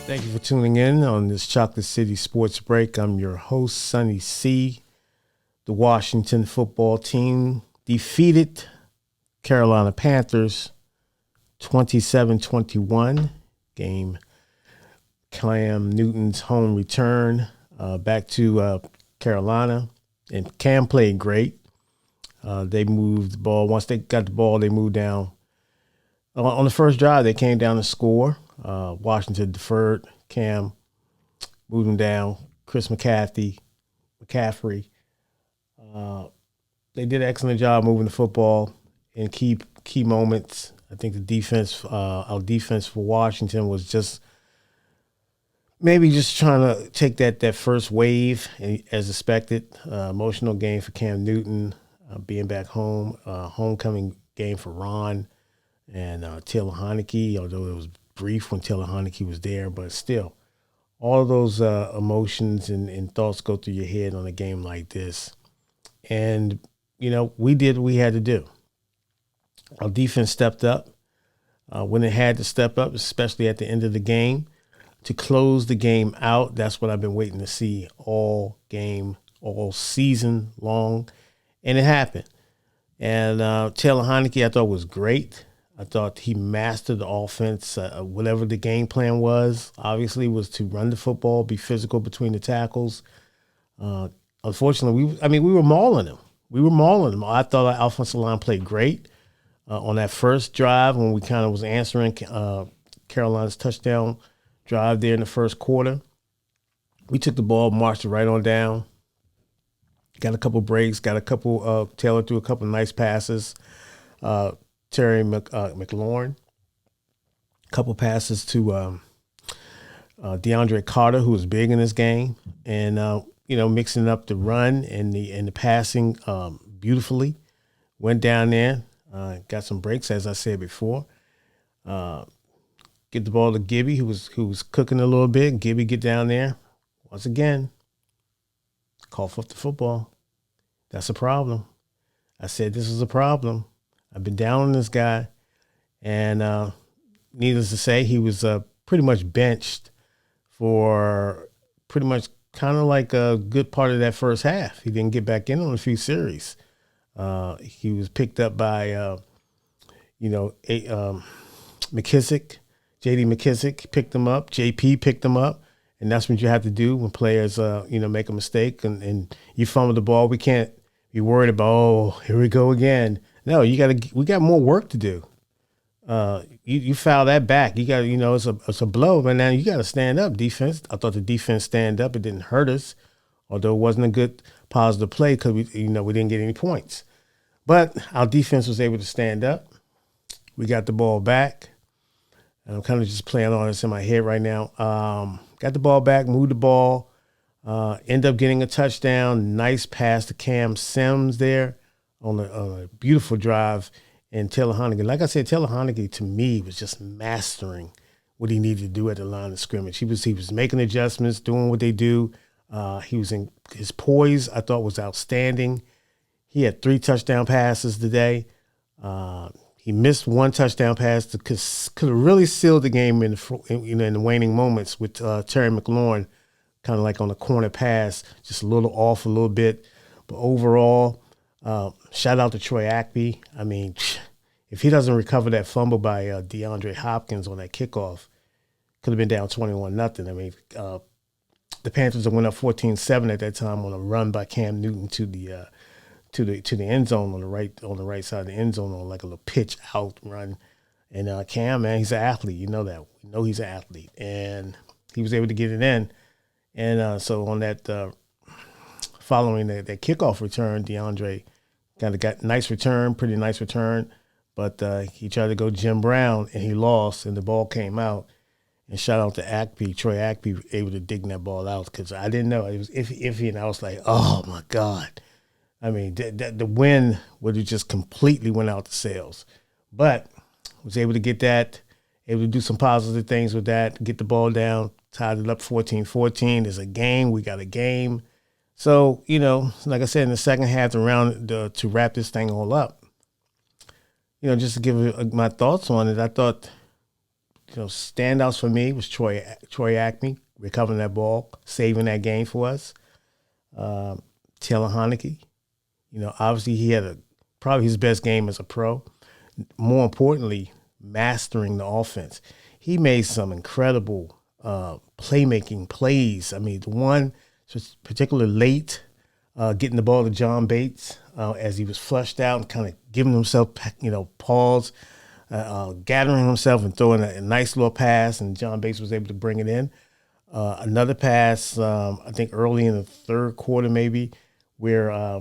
Thank you for tuning in on this Chocolate City Sports Break. I'm your host, Sonny C. The Washington football team defeated Carolina Panthers 27-21. Game Cam Newton's home return back to Carolina. And Cam played great. They moved the ball. Once they got the ball, they moved down. On the first drive, they came down to score. Washington deferred. Cam moved them down. Chris McCaffrey. They did an excellent job moving the football in key moments. I think the defense, our defense for Washington was just maybe just trying to take that first wave as expected. Emotional game for Cam Newton, being back home. Homecoming game for Ron and Taylor Heinicke, although it was brief when Taylor Heinicke was there, but still, all of those emotions and thoughts go through your head on a game like this. And, we did what we had to do. Our defense stepped up when it had to step up, especially at the end of the game, to close the game out. That's what I've been waiting to see all season long, and it happened. And Taylor Heinicke, I thought, was great. I thought he mastered the offense. Whatever the game plan was, obviously, was to run the football, be physical between the tackles. Unfortunately, we were mauling him. I thought our offensive line played great on that first drive when we kind of was answering Carolina's touchdown drive there in the first quarter. We took the ball, marched it right on down. Got a couple breaks. Taylor threw a couple nice passes. Terry McLaurin, a couple passes to DeAndre Carter, who was big in this game, and mixing up the run and the passing beautifully. Went down there, got some breaks, as I said before. Get the ball to Gibby, who was cooking a little bit. Gibby get down there once again, cough up the football. That's a problem. I said this is a problem. I've been down on this guy, and needless to say, he was pretty much benched for pretty much kind of like a good part of that first half. He didn't get back in on a few series. He was picked up by, McKissick. J.D. McKissick picked him up. J.P. picked him up, and that's what you have to do when players, make a mistake and you fumble the ball. We can't be worried about, here we go again. No, we got more work to do. You foul that back. You got, it's a blow, but now you got to stand up. Defense. I thought the defense stand up. It didn't hurt us, although it wasn't a good positive play because we didn't get any points. But our defense was able to stand up. We got the ball back. And I'm kind of just playing on this in my head right now. Got the ball back, moved the ball, end up getting a touchdown. Nice pass to Cam Sims there on a beautiful drive. And Taylor Heinicke, like I said, Taylor Heinicke to me was just mastering what he needed to do at the line of scrimmage. He was making adjustments, doing what they do. He was in his poise, I thought, was outstanding. He had 3 touchdown passes today. He missed one touchdown pass that could have really sealed the game in the waning moments with Terry McLaurin, kind of like on a corner pass, just a little off a little bit. But overall, shout out to Troy Ackley. I mean, if he doesn't recover that fumble by DeAndre Hopkins on that kickoff, could have been down 21-0. I mean, the Panthers went up 14-7 at that time on a run by Cam Newton to the end zone on the right side of the end zone on like a little pitch out run. And Cam, man, he's an athlete. You know that. We know he's an athlete, and he was able to get it in. And so on that. Following that kickoff return, DeAndre kind of got pretty nice return, but he tried to go Jim Brown, and he lost, and the ball came out. And shout out to Troy Ackley, able to dig that ball out because I didn't know. It was iffy, and I was like, oh, my God. I mean, the win would have just completely went out the sails. But was able to get that, able to do some positive things with that, get the ball down, tied it up 14-14. There's a game. We got a game. So, like I said, in the second half, to wrap this thing all up, just to give my thoughts on it, I thought standouts for me was Troy Acme recovering that ball, saving that game for us. Taylor Heineke, obviously he had probably his best game as a pro. More importantly, mastering the offense. He made some incredible playmaking plays. I mean, the one particularly late, getting the ball to John Bates as he was flushed out and kind of giving himself, pause, gathering himself and throwing a nice little pass, and John Bates was able to bring it in. Another pass, I think early in the third quarter maybe, where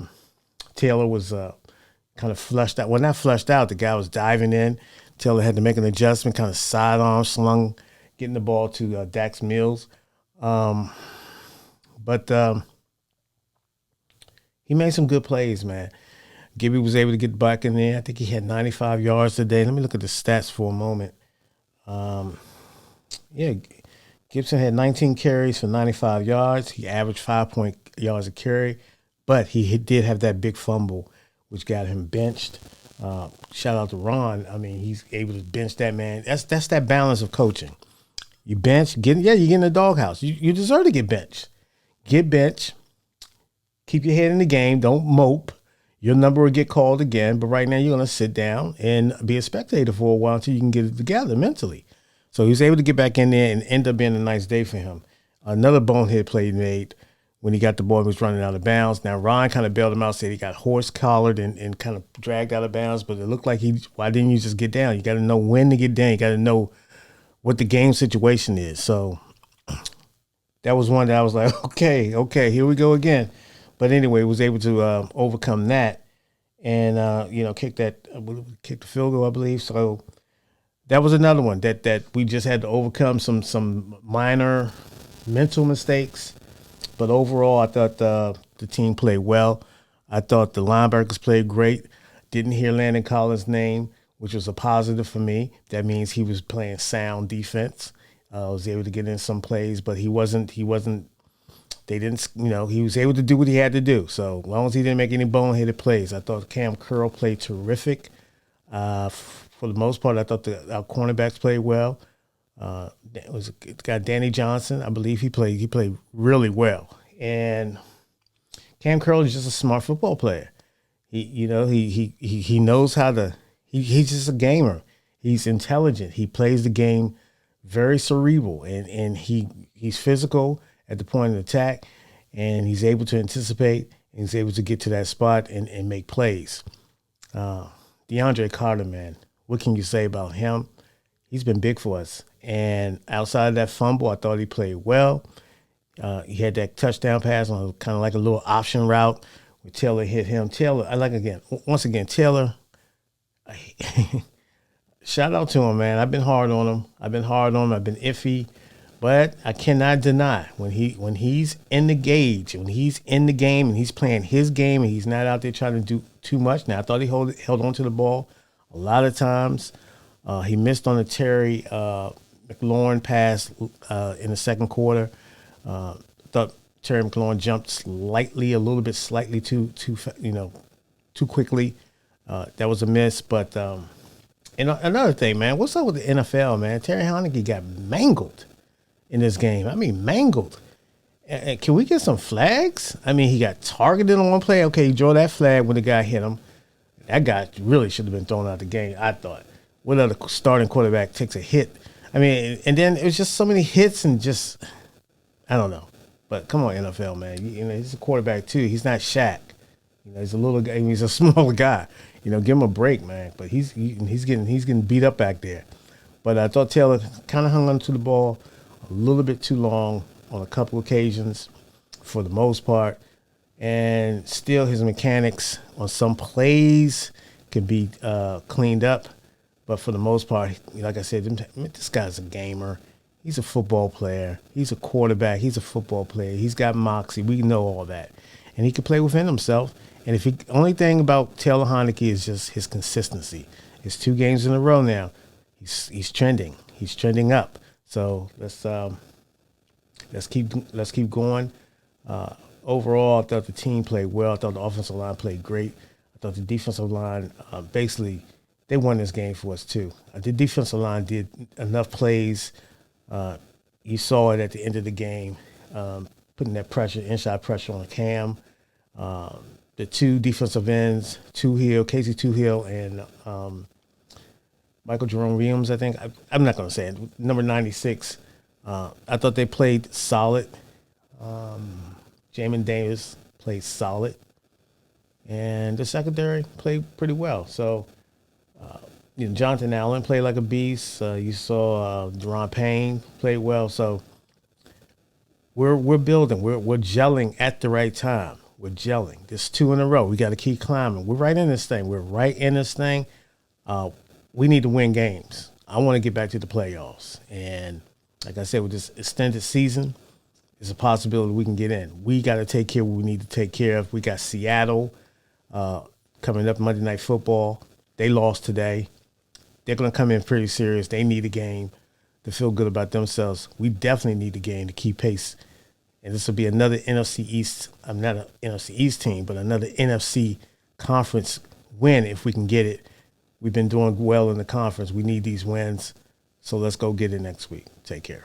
Taylor was kind of flushed out. Well, not flushed out. The guy was diving in. Taylor had to make an adjustment, kind of sidearm slung, getting the ball to Dax Mills. But he made some good plays, man. Gibby was able to get back in there. I think he had 95 yards today. Let me look at the stats for a moment. Gibson had 19 carries for 95 yards. He averaged 5 yards a carry, but he did have that big fumble, which got him benched. Shout out to Ron. I mean, he's able to bench that man. That's that balance of coaching. You bench, you get in the doghouse. You deserve to get benched. Get benched. Keep your head in the game. Don't mope. Your number will get called again, but right now you're going to sit down and be a spectator for a while until you can get it together mentally. So he was able to get back in there and end up being a nice day for him. Another bonehead play he made when he got the ball and was running out of bounds. Now, Ron kind of bailed him out, said he got horse-collared and kind of dragged out of bounds, but it looked like why didn't you just get down? You got to know when to get down. You got to know what the game situation is. So that was one that I was like, okay, here we go again. But anyway, was able to overcome that and, kick the field goal, I believe. So that was another one that we just had to overcome some minor mental mistakes. But overall, I thought the team played well. I thought the linebackers played great. Didn't hear Landon Collins' name, which was a positive for me. That means he was playing sound defense. Was able to get in some plays, but he wasn't. They didn't. He was able to do what he had to do. So as long as he didn't make any boneheaded plays, I thought Cam Curl played terrific. For the most part, I thought our cornerbacks played well. It got Danny Johnson. I believe he played really well. And Cam Curl is just a smart football player. He knows how to. He's just a gamer. He's intelligent. He plays the game very cerebral, and he's physical at the point of attack, and he's able to anticipate, and he's able to get to that spot and make plays. DeAndre Carter, man, what can you say about him? He's been big for us. And outside of that fumble, I thought he played well. He had that touchdown pass on kind of like a little option route where Taylor hit him. Taylor, once again, Taylor, shout out to him, man. I've been hard on him. I've been iffy. But I cannot deny when he's in the gauge, when he's in the game and he's playing his game and he's not out there trying to do too much. Now, I thought he held on to the ball a lot of times. He missed on the Terry McLaurin pass in the second quarter. Thought Terry McLaurin jumped a little bit slightly too quickly. That was a miss. But and another thing, man, what's up with the NFL, man? Terry Heineke got mangled in this game. I mean, mangled. And can we get some flags? I mean, he got targeted on one play. Okay, he drew that flag when the guy hit him. That guy really should have been thrown out the game, I thought. What other starting quarterback takes a hit? I mean, and then it was just so many hits and just, I don't know. But come on, NFL, man. He's a quarterback too. He's not Shaq. He's a little guy. He's a smaller guy. Give him a break, man. But he's getting beat up back there. But I thought Taylor kind of hung onto the ball a little bit too long on a couple occasions for the most part. And still his mechanics on some plays can be cleaned up. But for the most part, like I said, this guy's a gamer. He's a football player. He's a quarterback. He's a football player. He's got moxie. We know all that. And he can play within himself. And only thing about Taylor Heineke is just his consistency. It's 2 games in a row now. He's trending. He's trending up. So let's keep going. Overall, I thought the team played well. I thought the offensive line played great. I thought the defensive line basically they won this game for us too. The defensive line did enough plays. You saw it at the end of the game, putting that pressure, inside pressure on Cam. The two defensive ends, Casey Toohill, and Michael Jerome Williams, I think. I'm not going to say it. Number 96. I thought they played solid. Jamin Davis played solid. And the secondary played pretty well. So, Jonathan Allen played like a beast. You saw Deron Payne played well. So, we're building. We're gelling at the right time. We're gelling. There's 2 in a row. We got to keep climbing. We're right in this thing. We need to win games. I want to get back to the playoffs. And like I said, with this extended season, there's a possibility we can get in. We got to take care of what we need to take care of. We got Seattle coming up Monday Night Football. They lost today. They're going to come in pretty serious. They need a game to feel good about themselves. We definitely need a game to keep pace. And this will be another NFC East, not an NFC East team, but another NFC conference win if we can get it. We've been doing well in the conference. We need these wins. So let's go get it next week. Take care.